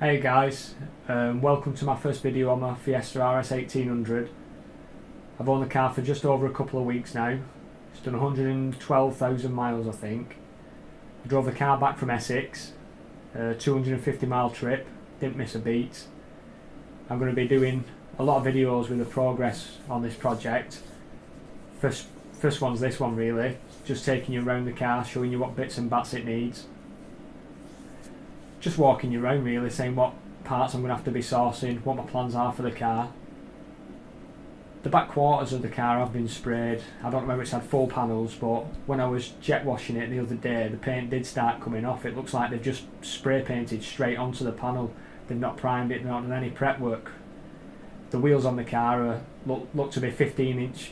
Hey guys, welcome to my first video on my Fiesta RS 1800. I've owned the car for just over a couple of weeks now. It's done 112,000 miles I think. I drove the car back from Essex, 250 mile trip, didn't miss a beat. I'm going to be doing a lot of videos with the progress on this project. First one's this one really, just taking you around the car, showing you what bits and bats it needs. Just walking you around really, saying what parts I'm going to have to be sourcing, what my plans are for the car. The back quarters of the car have been sprayed. I don't know whether it's had full panels, but when I was jet washing it the other day, the paint did start coming off. It looks like they've just spray painted straight onto the panel. They've not primed it, they've not done any prep work. The wheels on the car look to be 15-inch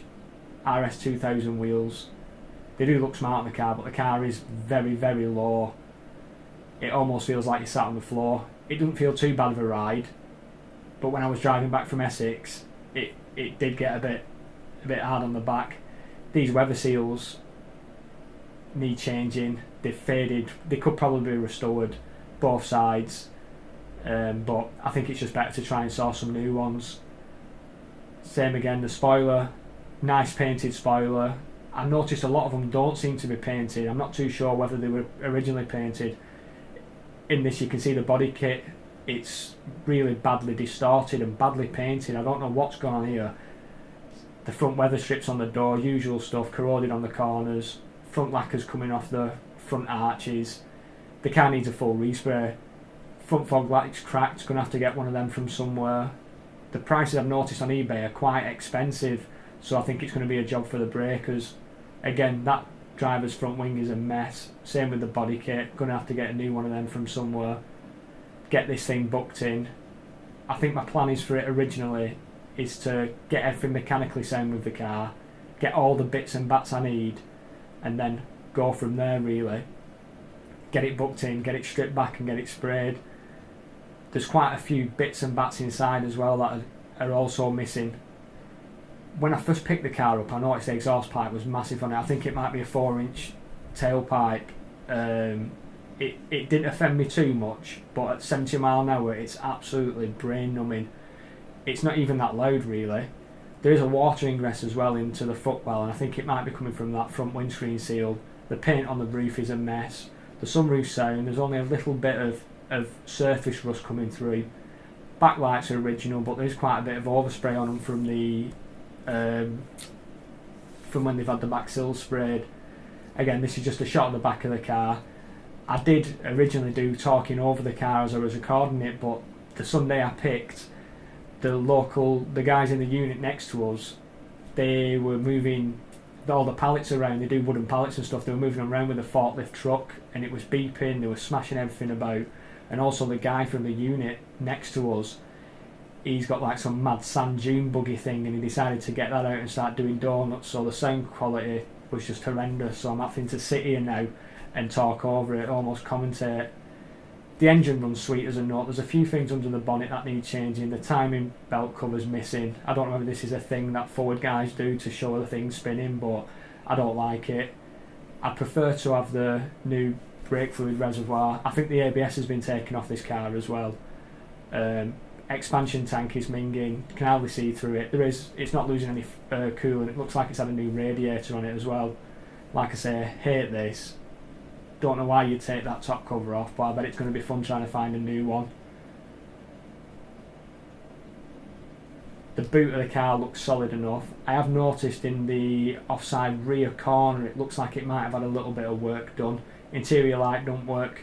RS 2000 wheels. They do look smart on the car, but the car is very, very low. It almost feels like you sat on the floor. It doesn't feel too bad of a ride, but when I was driving back from Essex, it did get a bit hard on the back. These weather seals need changing. They've faded. They could probably be restored, both sides, but I think it's just better to try and source some new ones. Same again, the spoiler, nice painted spoiler. I noticed a lot of them don't seem to be painted. I'm not too sure whether they were originally painted. In this you can see the body kit, it's really badly distorted and badly painted. I don't know what's gone on here. The front weather strips on the door, usual stuff, corroded on the corners, front lacquers coming off the front arches. The car needs a full respray. Front fog lights cracked, gonna have to get one of them from somewhere. The prices I've noticed on eBay are quite expensive, so I think it's going to be a job for the breakers. Again, that driver's front wing is a mess. Same with the body kit, gonna have to get a new one of them from somewhere. Get this thing booked in. I think my plan is for it originally is to get everything mechanically sound with the car, get all the bits and bats I need, and then go from there really. Get it booked in, get it stripped back and get it sprayed. There's quite a few bits and bats inside as well that are also missing. When I first picked the car up, I noticed the exhaust pipe was massive on it. I think it might be a 4-inch tailpipe. It didn't offend me too much, but at 70 mile an hour it's absolutely brain numbing. It's not even that loud really. There is a water ingress as well into the footwell, and I think it might be coming from that front windscreen seal. The paint on the roof is a mess. The sunroof's sound, there's only a little bit of surface rust coming through. Backlights are original, but there's quite a bit of overspray on them from when they've had the back sills sprayed. Again, this is just a shot of the back of the car. I did originally do talking over the car as I was recording it, but the Sunday I picked, the guys in the unit next to us, they were moving all the pallets around. They do wooden pallets and stuff. They were moving them around with a forklift truck, and it was beeping. They were smashing everything about. And also the guy from the unit next to us, he's got like some mad sand dune buggy thing, and he decided to get that out and start doing donuts, so the sound quality was just horrendous. So I'm having to sit here now and talk over it, almost commentate. The engine runs sweet as a nut. There's a few things under the bonnet that need changing. The timing belt cover's missing. I don't know whether this is a thing that Ford guys do to show the thing spinning, but I don't like it. I prefer to have the new brake fluid reservoir. I think the ABS has been taken off this car as well. Expansion tank is minging. You can hardly see through it. It's not losing any coolant. It looks like it's had a new radiator on it as well. Like I say, hate this. Don't know why you'd take that top cover off, but I bet it's going to be fun trying to find a new one. The boot of the car looks solid enough. I have noticed in the offside rear corner it looks like it might have had a little bit of work done. Interior light don't work.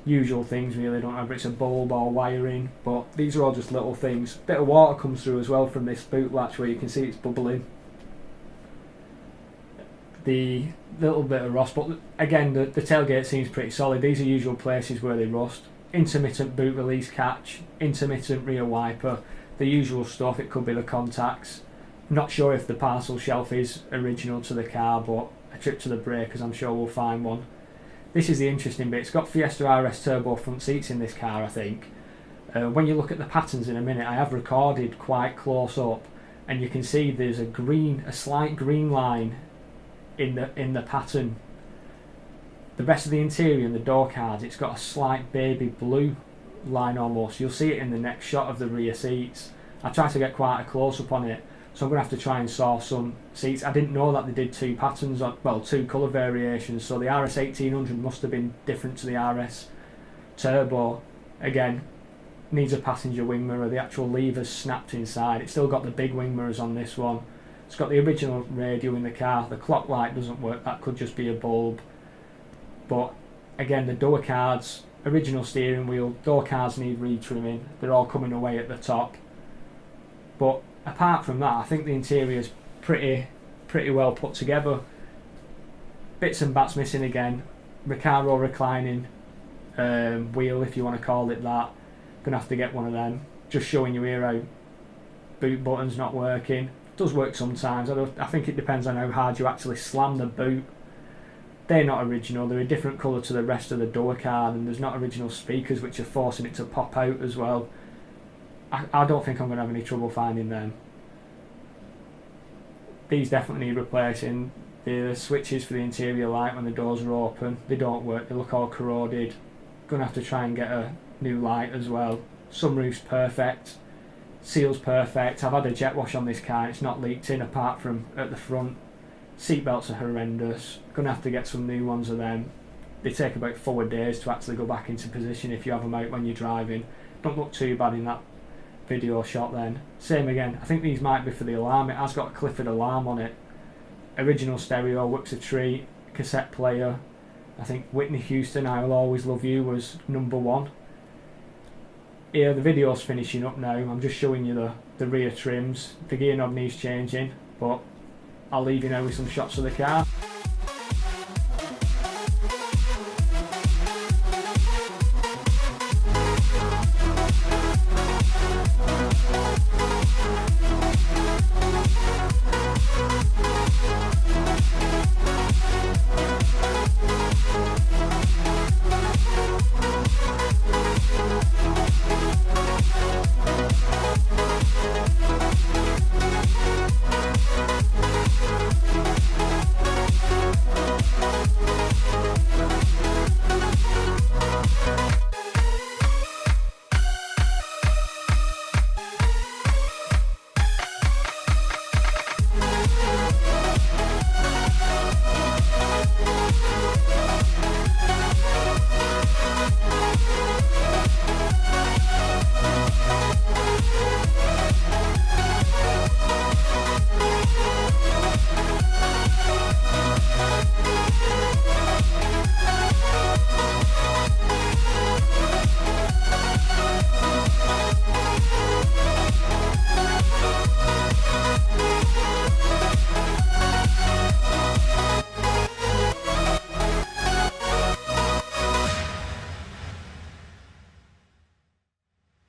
Usual things really, don't know whether it's a bulb or wiring, but these are all just little things. Bit of water comes through as well from this boot latch where you can see it's bubbling. The little bit of rust, but again the tailgate seems pretty solid. These are usual places where they rust. Intermittent boot release catch, intermittent rear wiper, the usual stuff. It could be the contacts. Not sure if the parcel shelf is original to the car, but a trip to the breakers I'm sure we'll find one. This is the interesting bit. It's got Fiesta RS turbo front seats in this car I think. When you look at the patterns in a minute, I have recorded quite close up, and you can see there's a slight green line in the pattern. The rest of the interior and the door cards, it's got a slight baby blue line almost. You'll see it in the next shot of the rear seats. I tried to get quite a close up on it, so I'm going to have to try and source some seats. I didn't know that they did two patterns, two colour variations, so the RS 1800 must have been different to the RS Turbo. Again, needs a passenger wing mirror. The actual lever's snapped inside. It's still got the big wing mirrors on this one. It's got the original radio in the car. The clock light doesn't work, that could just be a bulb. But again, the door cards, original steering wheel, door cards need retrimming. They're all coming away at the top. But apart from that, I think the interior's pretty well put together. Bits and bats missing again. Recaro reclining wheel, if you want to call it that. Gonna have to get one of them. Just showing you here how boot button's not working. It does work sometimes. I think it depends on how hard you actually slam the boot. They're not original. They're a different colour to the rest of the door card, and there's not original speakers which are forcing it to pop out as well. I don't think I'm going to have any trouble finding them. These definitely need replacing. The switches for the interior light when the doors are open, they don't work. They look all corroded. Gonna have to try and get a new light as well. Sunroof's perfect. Seal's perfect. I've had a jet wash on this car. It's not leaked in apart from at the front. Seatbelts are horrendous. Gonna have to get some new ones of them. They take about 4 days to actually go back into position if you have them out when you're driving. Don't look too bad in that video shot then. Same again. I think these might be for the alarm. It has got a Clifford alarm on it. Original stereo, whips a treat, cassette player. I think Whitney Houston, I Will Always Love You was #1. Here the video's finishing up now. I'm just showing you the rear trims. The gear knob needs changing, but I'll leave you now with some shots of the car.